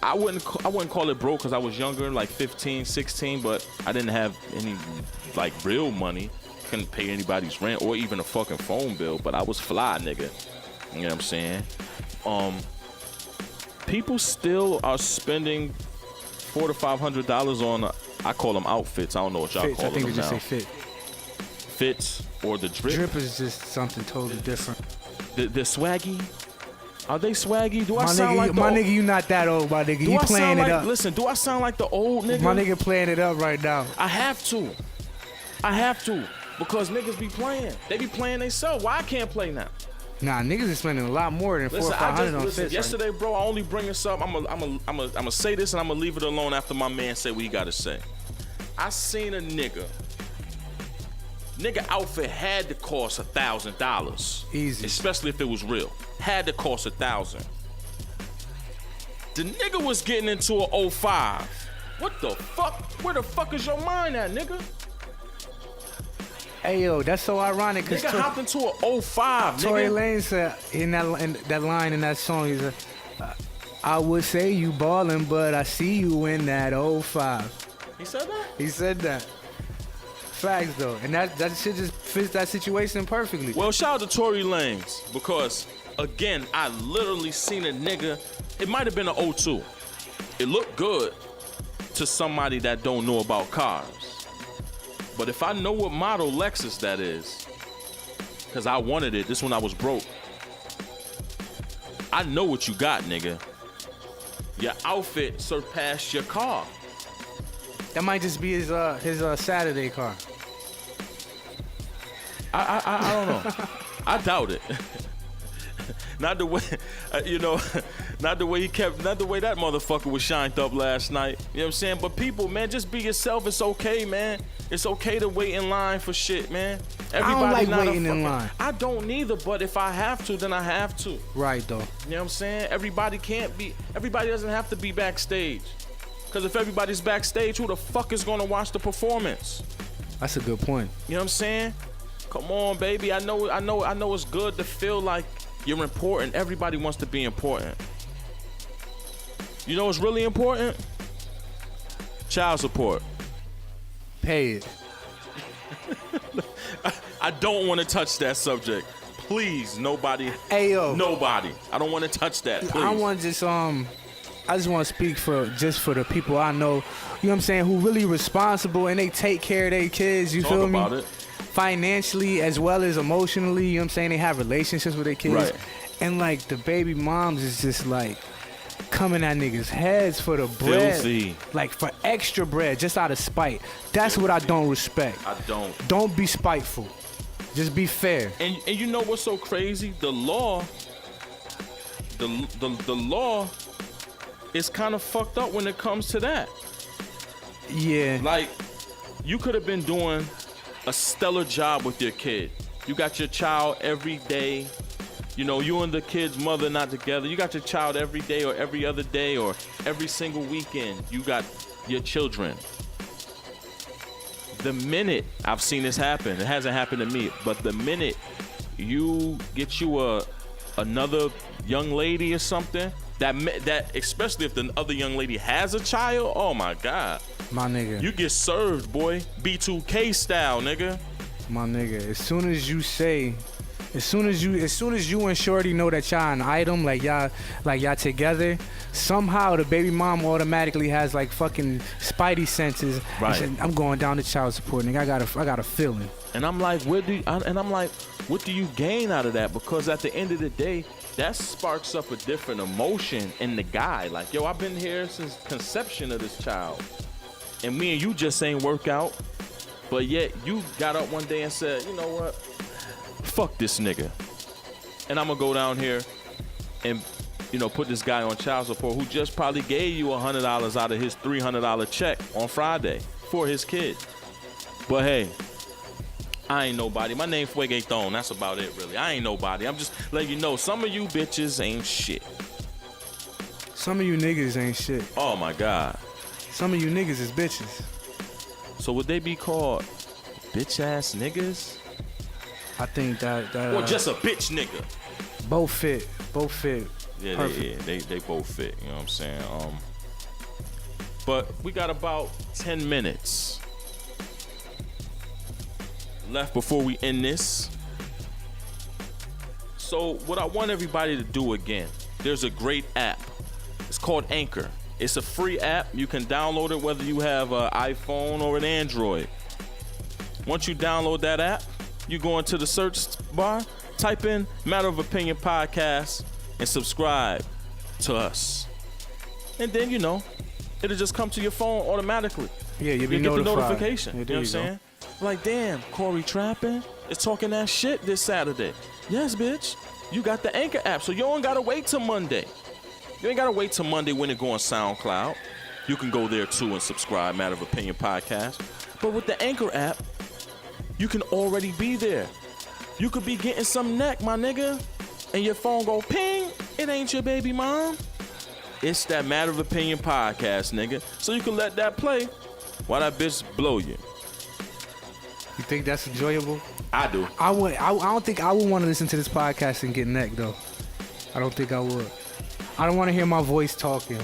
I wouldn't call it broke because I was younger, like 15, 16, but I didn't have any like real money. Couldn't pay anybody's rent or even a fucking phone bill, but I was fly nigga. You know what I'm saying? People still are spending $400 to $500 on I call them outfits. I don't know what y'all Fits. call I think them they just now. say fit. Fits or the drip. Drip is just something totally different. The swaggy. Are they swaggy? Do I My sound nigga, like my nigga, you not that old, my nigga. Do You I playing sound it like, up. Listen, do I sound like the old nigga? My nigga playing it up right now. I have to. Because niggas be playing. They be playing themselves. Why I can't play now? Nah, niggas is spending a lot more than $400 or $500 on fits. Yesterday, bro, I only bring this up. I'm gonna say this and I'm gonna leave it alone after my man say what he gotta say. I seen a nigga outfit had to cost $1,000. Easy. Especially if it was real. Had to cost $1,000. The nigga was getting into a 05. What the fuck? Where the fuck is your mind at, nigga? Hey yo, that's so ironic because Nigga hopped into a 05, Tory nigga. Lanez said in that line in that song, he's I would say you ballin', but I see you in that 05. He said that? He said that. Facts though, and that shit just fits that situation perfectly. Well, shout out to Tory Lanez because, again, I literally seen a nigga. It might have been an 02. It looked good to somebody that don't know about cars. But if I know what model Lexus that is, because I wanted it, this when I was broke, I know what you got, nigga. Your outfit surpassed your car. That might just be his Saturday car. I don't know. I doubt it. Not the way, not the way that motherfucker was shined up last night. You know what I'm saying? But people, man, just be yourself. It's okay, man. It's okay to wait in line for shit, man. I don't like waiting in line. I don't neither, but if I have to, then I have to. Right, though. You know what I'm saying? Everybody doesn't have to be backstage. Because if everybody's backstage, who the fuck is going to watch the performance? That's a good point. You know what I'm saying? Come on, baby. I know it's good to feel like you're important. Everybody wants to be important. You know what's really important? Child support. Pay it. I don't want to touch that subject. Please, nobody. Hey, yo. Nobody. I don't want to touch that. Please. I just want to speak for the people I know, you know what I'm saying, who really responsible and they take care of their kids, you feel me? Talk about it. Financially as well as emotionally, you know what I'm saying? They have relationships with their kids. Right. And like the baby moms is just like coming at niggas' heads for the bread. Filthy. Like for extra bread, just out of spite. That's what I don't respect. I don't. Don't be spiteful. Just be fair. And you know what's so crazy? The law is kind of fucked up when it comes to that. Yeah. Like, you could have been doing a stellar job with your kid. You got your child every day. You know, you and the kid's mother not together. You got your child every day or every other day or every single weekend. You got your children. The minute I've seen this happen, it hasn't happened to me, but the minute you get you another young lady or something, that especially if the other young lady has a child, oh my God. My nigga. You get served, boy. B2K style, nigga. My nigga. As soon as you say As soon as you and Shorty know that y'all an item, like y'all together, somehow the baby mom automatically has like fucking spidey senses. Right. Said, I'm going down to child support, nigga. I got a feeling. And I'm like, what do you gain out of that? Because at the end of the day, that sparks up a different emotion in the guy. Like, yo, I've been here since conception of this child, and me and you just ain't work out. But yet you got up one day and said, you know what? Fuck this nigga. And I'm gonna go down here and, you know, put this guy on child support who just probably gave you $100 out of his $300 check on Friday for his kid. But hey, I ain't nobody. My name Fuege Thone. That's about it, really. I ain't nobody. I'm just letting you know, some of you bitches ain't shit. Some of you niggas ain't shit. Oh my God. Some of you niggas is bitches. So would they be called bitch ass niggas? I think that Or just a bitch nigga? both fit. Yeah, they both fit. You know what I'm saying? But we got about 10 minutes left before we end this. So what I want everybody to do again, there's a great app. It's called Anchor. It's a free app. You can download it whether you have an iPhone or an Android. Once you download that app, you go into the search bar, type in Matter of Opinion Podcast, and subscribe to us. And then, you know, it'll just come to your phone automatically. Yeah, you'll be you get the notified. notification. Yeah, You there know what I'm you saying? Like, damn, Corey Trappin is talking that shit this Saturday. Yes, bitch. You got the Anchor app, so you don't gotta wait till Monday. You ain't gotta wait till Monday when it go on SoundCloud. You can go there too and subscribe, Matter of Opinion Podcast. But with the Anchor app, you can already be there. You could be getting some neck, my nigga, and your phone go ping. It ain't your baby mom. It's that Matter of Opinion Podcast, nigga. So you can let that play while that bitch blow you. You think that's enjoyable? I do. I don't think I would want to listen to this podcast and get neck though. I don't think I would. I don't want to hear my voice talking.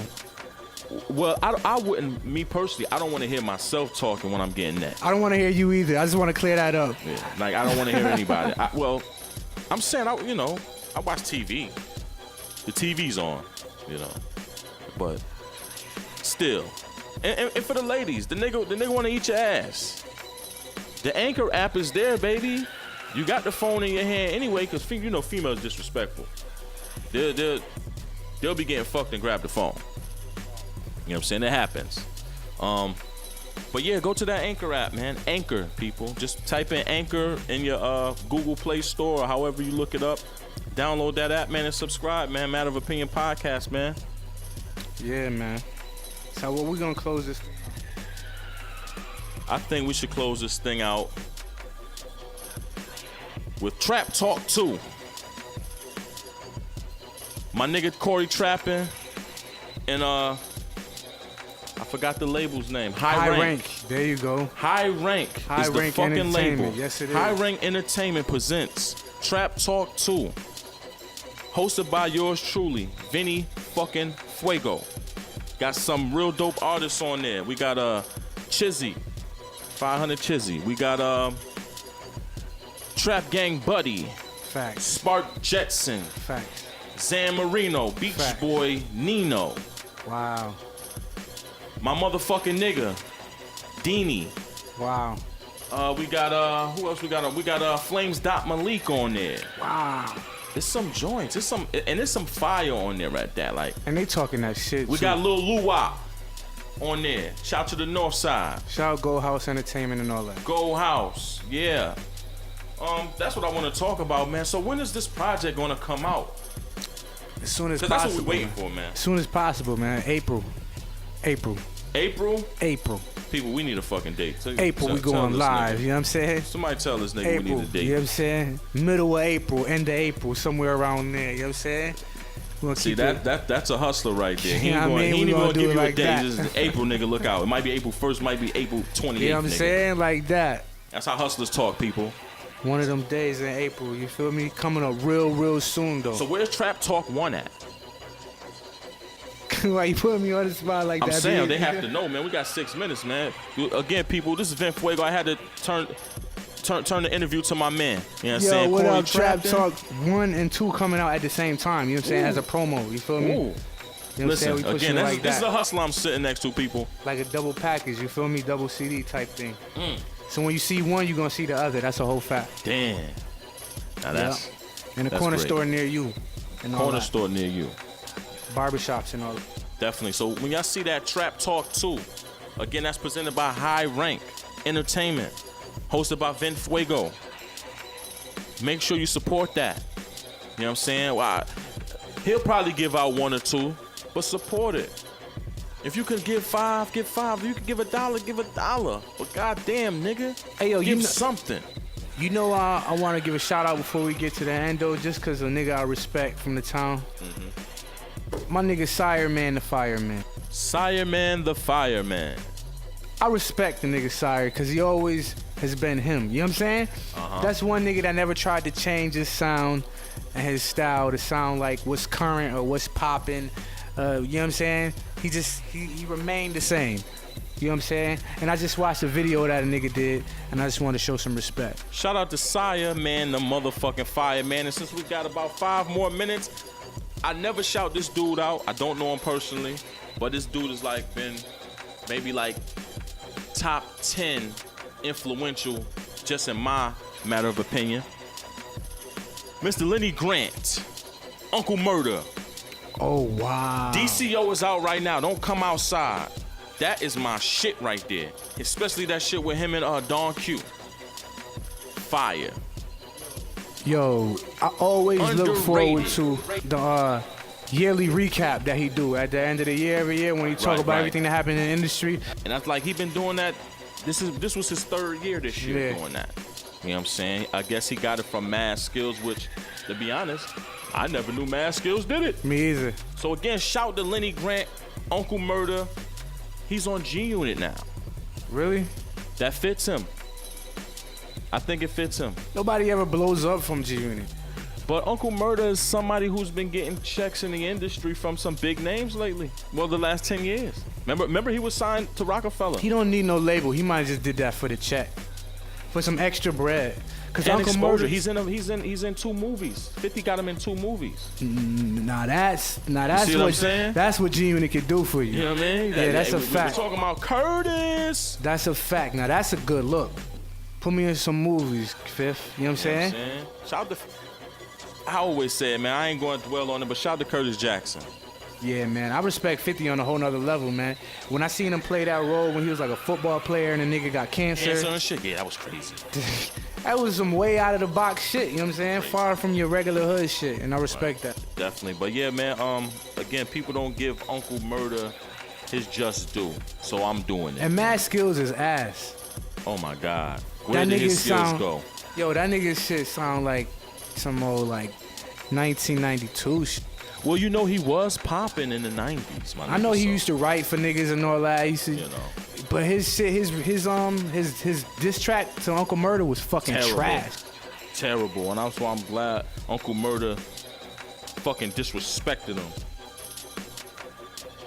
Well, I wouldn't, me personally, I don't want to hear myself talking when I'm getting that. I don't want to hear you either. I just want to clear that up. Yeah, like, I don't want to hear anybody. I'm saying, I watch TV. The TV's on, you know. But still. And for the ladies, the nigga want to eat your ass. The Anchor app is there, baby. You got the phone in your hand anyway, because, you know, females disrespectful. They'll be getting fucked and grab the phone. You know what I'm saying? It happens. But yeah, go to that Anchor app, man. Anchor, people. Just type in Anchor in your Google Play Store or however you look it up. Download that app, man, and subscribe, man. Matter of Opinion Podcast, man. Yeah, man. So what we gonna close this? I think we should close this thing out with Trap Talk 2. My nigga Corey Trappin and I forgot the label's name. High Rank. There you go. High Rank is the Rank fucking label. Entertainment. Yes, it is. High Rank Entertainment presents Trap Talk 2. Hosted by yours truly, Vinny fucking Fuego. Got some real dope artists on there. We got Chizzy, 500 Chizzy. We got Trap Gang Buddy, Facts. Spark Jetson, Facts. Zan Marino, Beach Facts. Boy Nino. Wow. My motherfucking nigga, Deanie. Wow. We got who else we got? We got Flames Dot Malik on there. Wow. There's some joints. There's some fire on there right there. Like, And they talking that shit. we too. got Lil Luwop on there. Shout to the North Side. Shout out Gold House Entertainment and all that. Gold House. Yeah. That's what I want to talk about, man. So when is this project gonna come out? As soon as Cause possible. that's what we're waiting for, man. As soon as possible, man. April. April? People, we need a fucking date. April, we going live. You know what I'm saying? Somebody tell this nigga April. we need a date. You know what I'm saying? Middle of April, end of April, somewhere around there. You know what I'm saying? We're gonna See, keep it- that's a hustler right there. He You know ain't what I mean? he ain't We even gonna gonna do give it you like a date. that. This is April, nigga. Look out. It might be April 1st, might be April 28th. You know what I'm nigga. saying? Like that. That's how hustlers talk, people. One of them days in April, you feel me? Coming up real soon, though. So where's Trap Talk 1 at? Why you putting me on the spot like I'm that? saying dude? they have to know, man. We got 6 minutes, man. Again, people, this is Vin Fuego. I had to turn the interview to my man. You know what I'm Yo, saying? what Corey up? Trap Trappin'. Talk 1 and 2 coming out at the same time. You know what I'm saying? As a promo. You feel me? Ooh. You know what I'm Listen, saying? We pushing again, it like this is that. a hustler I'm sitting next to, people. Like a double package. You feel me? Double CD type thing. So when you see one, you're going to see the other. That's a whole fact. Damn. Now that's In a that's corner great. store near you. And all corner that. store near you. Barbershops and all that. Definitely. So when y'all see that Trap Talk 2, again, that's presented by High Rank Entertainment, hosted by Vin Fuego. Make sure you support that. You know what I'm saying? Well, he'll probably give out 1 or 2, but support it. If you can give 5, give 5. If you can give $1, give $1. But goddamn, nigga, Hey, yo, give you know, something. you know I want to give a shout out before we get to the end, though, just because a nigga I respect from the town. My nigga Sire Man the Fireman. Sireman the Fireman. I respect the nigga Sire because he always has been him. You know what I'm saying? That's one nigga that never tried to change his sound and his style to sound like what's current or what's popping. You know what I'm saying? He remained the same. You know what I'm saying? And I just watched a video that a nigga did, and I just want to show some respect. Shout out to Sireman the motherfucking Fireman. And since we got about 5 more minutes, I never shout this dude out. I don't know him personally, but this dude has like been maybe like top 10 influential, just in my matter of opinion. Mr. Lenny Grant, Uncle Murder. Oh, wow. DCO is out right now. Don't come outside. That is my shit right there. Especially that shit with him and Don Q. Fire. Yo, I always look Underrated. forward to the yearly recap that he do at the end of the year every year when he talk Right, about right. everything that happened in the industry. And that's like he been doing that. This was his 3rd year this year Yeah. doing that. You know what I'm saying? I guess he got it from Mad Skills, which, to be honest, I never knew Mad Skills did it. Me either. So again, shout to Lenny Grant, Uncle Murder. He's on G Unit now. Really? That fits him. I think it fits him. Nobody ever blows up from G Unit. But Uncle Murder is somebody who's been getting checks in the industry from some big names lately. Well, the last 10 years. Remember he was signed to Rockefeller. He don't need no label. He might have just did that for the check, for some extra bread. Cause and Uncle exposure. Murder, He's in 2 movies. 50 got him in 2 movies. nah, that's see what I'm saying? That's what G Unit can do for you. You know what I mean? Yeah, that's a fact. We're talking about Curtis. That's a fact. Now that's a good look. Put me in some movies, Fifth. You know what I'm You know saying? what I'm saying? Shout to, I always say it, man. I ain't going to dwell on it, but shout to Curtis Jackson. Yeah, man. I respect 50 on a whole nother level, man. When I seen him play that role when he was like a football player and the nigga got cancer, Cancer and shit. Yeah, that was crazy. that was some way out of the box shit. You know what I'm saying? Far from your regular hood shit, and I respect that. Definitely. But yeah, man, again, people don't give Uncle Murder his just due. So I'm doing it. And Mad Skills is ass. Oh my God. Where That did nigga his skills sound- go? Yo, that nigga shit sound like some old like 1992 shit. Well, you know he was popping in the 90s, my I know nigga, he so, used to write for niggas and all that. He used to, you know. but his shit, his diss track to Uncle Murder was fucking Terrible. trash. Terrible. And that's why I'm glad Uncle Murder fucking disrespected him.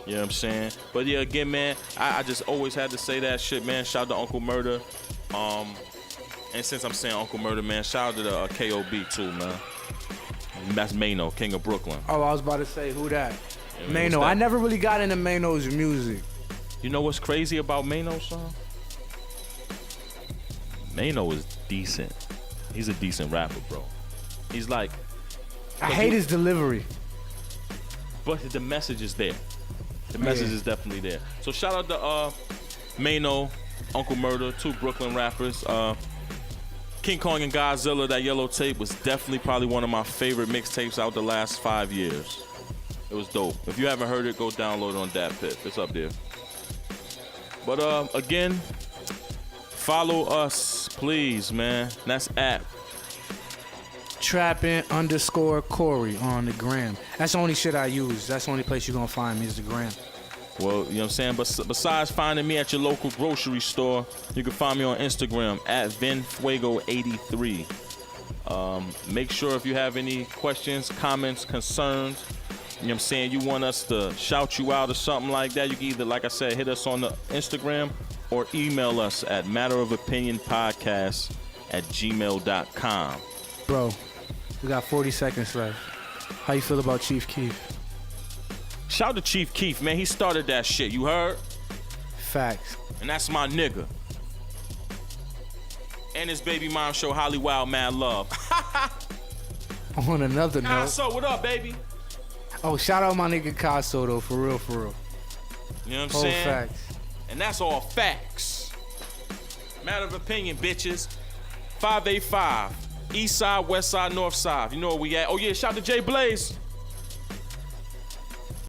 You know what I'm saying? But yeah, again, man, I just always had to say that shit, man. Shout out to Uncle Murder. And since I'm saying Uncle Murder, man, shout out to the KOB too, man. That's Mano, King of Brooklyn. Oh, I was about to say who that? Yeah, man, Mano. what's that? I never really got into Mano's music. You know what's crazy about Mano, son? Mano is decent. He's a decent rapper, bro. He's like, I hate his delivery. but the message is there. The message is definitely there. So shout out to Mano, Uncle Murder, 2 Brooklyn rappers. King Kong and Godzilla, that yellow tape was definitely probably one of my favorite mixtapes out the last 5 years. It was dope. If you haven't heard it, go download it on DatPiff. It's up there. But again, follow us, please, man. That's at Trappin_Corey on the gram. That's the only shit I use. That's the only place you're gonna find me is the gram. Well, you know what I'm saying? But besides finding me at your local grocery store, you can find me on Instagram at VinFuego83. Make sure if you have any questions, comments, concerns, you know what I'm saying, you want us to shout you out or something like that, you can either, like I said, hit us on the Instagram or email us at matterofopinionpodcast gmail.com. Bro, we got 40 seconds left. How you feel about Chief Keef? Shout out to Chief Keef, man. He started that shit. You heard? Facts. And that's my nigga. And his baby mom show Holly Wild Mad Love. On another note. So what up, baby? Oh, shout out my nigga Casso though, for real, for real. You know what I'm Whole saying? facts. And that's all facts. Matter of opinion, bitches. 585. East side, west side, north side. You know where we at. Oh yeah, shout out to Jay Blaze.